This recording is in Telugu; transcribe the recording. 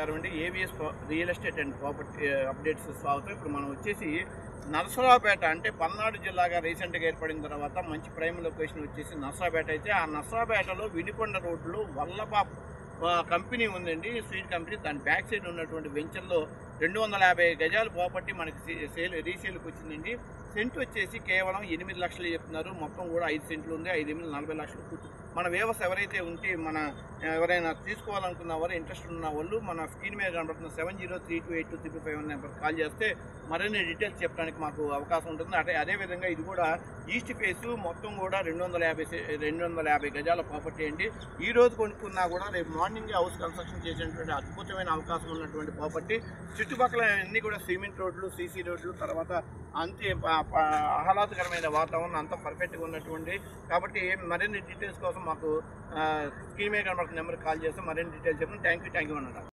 నమస్కారం అండి. AVS real estate and property updates స్వాగతం. ఇప్పుడు మనం వచ్చేసి నరసరావుపేట, అంటే పల్నాడు జిల్లాగా రీసెంట్గా ఏర్పడిన తర్వాత మంచి ప్రైమ్ లొకేషన్ వచ్చేసి నరసరావుపేట. అయితే ఆ నరసరావుపేటలో వినుకొండ రోడ్లో వల్లభ కంపెనీ ఉందండి, స్వీట్ కంపెనీ. దాని బ్యాక్ సైడ్ ఉన్నటువంటి వెంచర్లో 250 గజాల ప్రాపర్టీ మనకి రీసేల్కి వచ్చిందండి. సెంట్ వచ్చేసి కేవలం 8 లక్షలు చెప్తున్నారు. మొత్తం కూడా 5 సెంట్లు ఉంది. 5 ఎనిమిది 40 లక్షలు. మన వ్యూవర్స్ ఎవరైతే ఉంటే ఎవరైనా తీసుకోవాలనుకున్న వారు, ఇంట్రెస్ట్ ఉన్న వాళ్ళు మన స్క్రీన్ మీద కనబడుతున్న 70328235 నెంబర్ కాల్ చేస్తే మరిన్ని డీటెయిల్స్ చెప్పడానికి మాకు అవకాశం ఉంటుంది. అదేవిధంగా ఇది కూడా ఈస్ట్ ఫేసు, మొత్తం కూడా 250 గజాల ప్రాపర్టీ అండి. ఈ రోజు కొనుక్కున్నా కూడా రేపు మార్నింగ్ హౌస్ కన్స్ట్రక్షన్ చేసేటువంటి అద్భుతమైన అవకాశం ఉన్నటువంటి ప్రాపర్టీ. చుట్టుపక్కల అన్నీ కూడా సిమెంట్ రోడ్లు, సీసీ రోడ్లు, తర్వాత అంతే ఆహ్లాదకరమైన వాతావరణం, అంతా పర్ఫెక్ట్గా ఉన్నటువంటి. కాబట్టి మరిన్ని డీటెయిల్స్ కోసం మాకు స్క్రీన్ మీద కనబడుతున్న నెంబర్కి కాల్ చేస్తే మరిన్ని డీటెయిల్స్ చెప్పండి. థ్యాంక్ యూ అన్నారు.